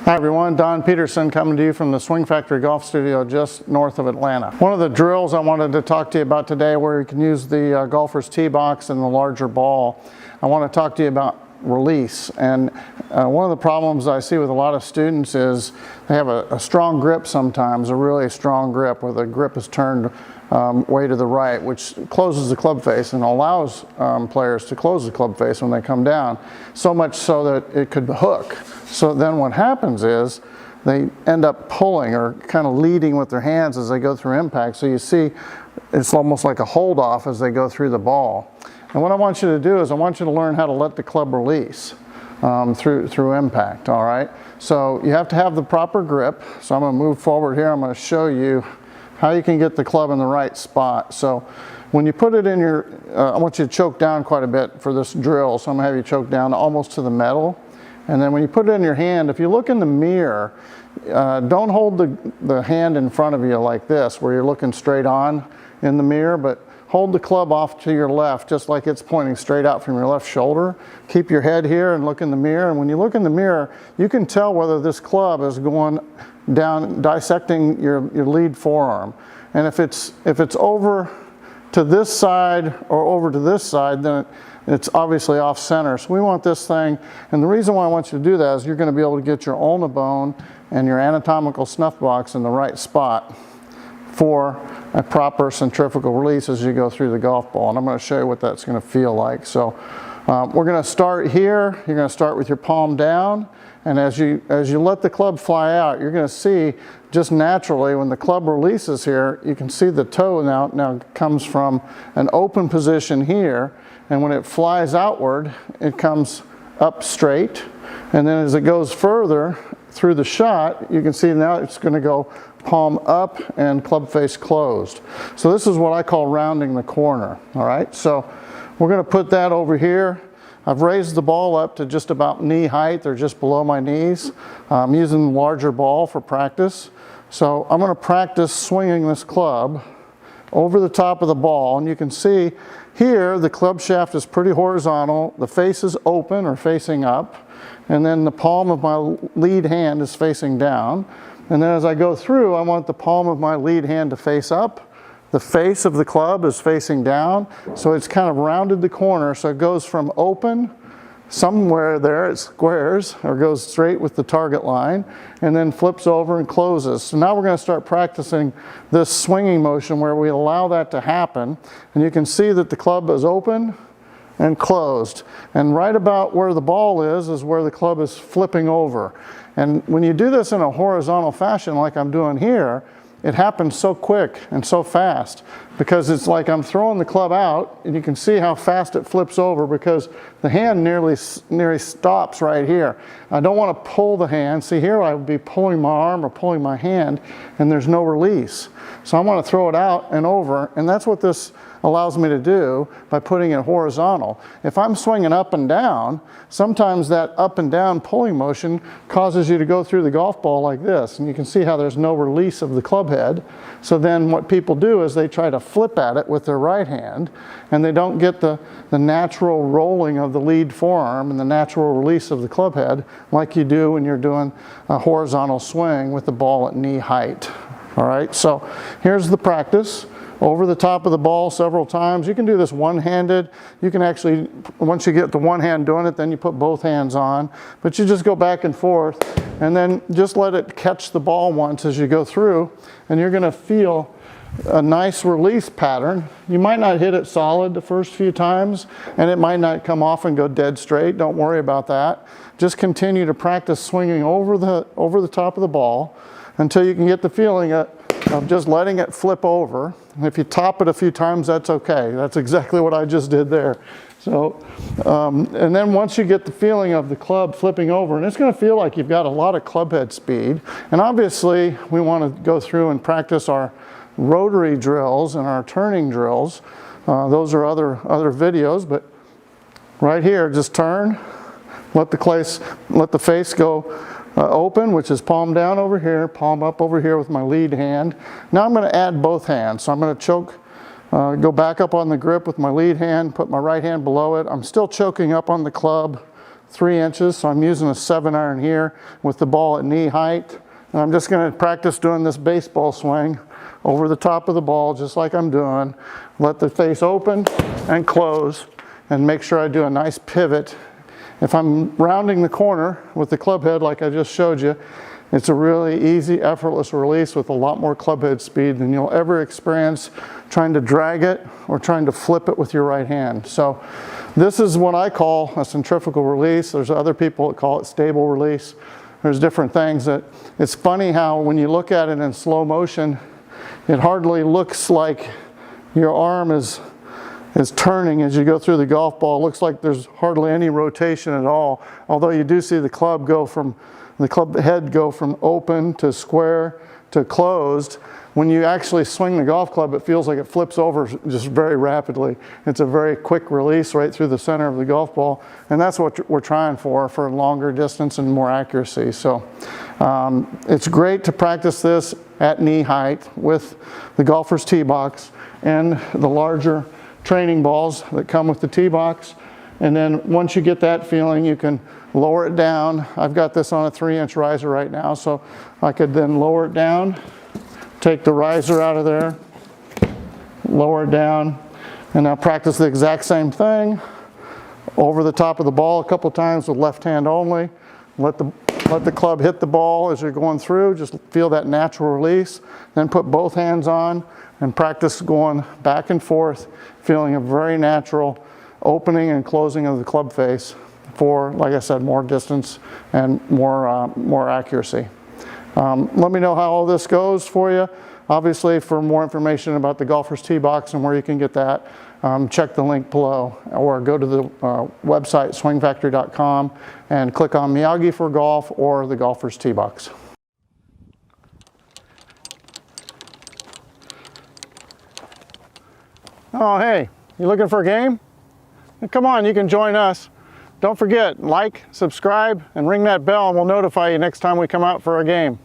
Hi everyone, Don Peterson coming to you from the Swing Factory Golf Studio just north of Atlanta. One of the drills I wanted to talk to you about today where you can use the golfer's tee box and the larger ball. I want to talk to you about release. And one of the problems I see with a lot of students is they have a strong grip sometimes, a really strong grip where the grip is turned way to the right, which closes the club face and allows players to close the club face when they come down, so much so that it could hook. So then what happens is they end up pulling or kind of leading with their hands as they go through impact. So you see it's almost like a hold off as they go through the ball. And what I want you to do is I want you to learn how to let the club release through impact, all right? So you have to have the proper grip. So I'm going to move forward here. I'm going to show you how you can get the club in the right spot. So when you put it in your, I want you to choke down quite a bit for this drill. So I'm going to have you choke down almost to the metal. And then when you put it in your hand, if you look in the mirror, don't hold the hand in front of you like this, where you're looking straight on in the mirror, but hold the club off to your left, just like it's pointing straight out from your left shoulder. Keep your head here and look in the mirror. And when you look in the mirror, you can tell whether this club is going down, dissecting your lead forearm. And if it's over to this side or over to this side, then it's obviously off center. So we want this thing, and the reason why I want you to do that is you're going to be able to get your ulna bone and your anatomical snuff box in the right spot for a proper centrifugal release as you go through the golf ball. And I'm going to show you what that's going to feel like. So we're going to start here. You're going to start with your palm down, and as you let the club fly out, you're going to see just naturally when the club releases here, you can see the toe now comes from an open position here, and when it flies outward, it comes up straight, and then as it goes further through the shot, you can see now it's going to go palm up and club face closed. So this is what I call rounding the corner, all right? So we're going to put that over here. I've raised the ball up to just about knee height or just below my knees. I'm using the larger ball for practice. So I'm going to practice swinging this club over the top of the ball, and you can see here the club shaft is pretty horizontal, the face is open or facing up, and then the palm of my lead hand is facing down. And then as I go through, I want the palm of my lead hand to face up. The face of the club is facing down, so it's kind of rounded the corner, so it goes from open, somewhere there it squares or goes straight with the target line, and then flips over and closes. So now we're going to start practicing this swinging motion where we allow that to happen, and you can see that the club is open and closed, and right about where the ball is where the club is flipping over. And when you do this in a horizontal fashion like I'm doing here, it happens so quick and so fast because it's like I'm throwing the club out, and you can see how fast it flips over because the hand nearly stops right here. I don't want to pull the hand. See here I would be pulling my arm or pulling my hand, and there's no release. So I want to throw it out and over, and that's what this allows me to do by putting it horizontal. If I'm swinging up and down, sometimes that up and down pulling motion causes you to go through the golf ball like this, and you can see how there's no release of the club head. So then what people do is they try to flip at it with their right hand, and they don't get the natural rolling of the lead forearm and the natural release of the club head like you do when you're doing a horizontal swing with the ball at knee height. All right, so here's the practice. Over the top of the ball several times. You can do this one-handed. You can actually, once you get the one hand doing it, then you put both hands on. But you just go back and forth, and then just let it catch the ball once as you go through, and you're going to feel a nice release pattern. You might not hit it solid the first few times, and it might not come off and go dead straight. Don't worry about that. Just continue to practice swinging over the top of the ball until you can get the feeling of just letting it flip over. And if you top it a few times, that's okay. That's exactly what I just did there. So, and then once you get the feeling of the club flipping over, and it's going to feel like you've got a lot of club head speed. And obviously, we want to go through and practice our rotary drills and our turning drills. Those are other videos, but right here, just turn, let the face go open, which is palm down over here, palm up over here with my lead hand. Now I'm going to add both hands. So I'm going to choke, go back up on the grip with my lead hand, put my right hand below it. I'm still choking up on the club 3 inches, so I'm using a 7-iron here with the ball at knee height. And I'm just going to practice doing this baseball swing over the top of the ball, just like I'm doing. Let the face open and close, and make sure I do a nice pivot. If I'm rounding the corner with the club head like I just showed you, it's a really easy, effortless release with a lot more club head speed than you'll ever experience trying to drag it or trying to flip it with your right hand. So this is what I call a centrifugal release. There's other people that call it stable release. There's different things that, it's funny how when you look at it in slow motion, it hardly looks like your arm is turning as you go through the golf ball. It looks like there's hardly any rotation at all, although you do see the club head go from open to square to closed. When you actually swing the golf club, it feels like it flips over just very rapidly. It's a very quick release right through the center of the golf ball, and that's what we're trying for longer distance and more accuracy. So it's great to practice this at knee height with the golfer's tee box and the larger training balls that come with the tee box. And then once you get that feeling, you can lower it down. I've got this on a 3-inch riser right now, so I could then lower it down, take the riser out of there, lower it down, and now practice the exact same thing over the top of the ball a couple times with left hand only. Let the club hit the ball as you're going through. Just feel that natural release. Then put both hands on and practice going back and forth, feeling a very natural opening and closing of the club face for, like I said, more distance and more accuracy. Let me know how all this goes for you. Obviously, for more information about the golfer's tee box and where you can get that, check the link below or go to the website swingfactory.com and click on Miyagi for Golf or the golfer's tee box. Oh, hey, you looking for a game? Come on, you can join us. Don't forget, like, subscribe, and ring that bell and we'll notify you next time we come out for a game.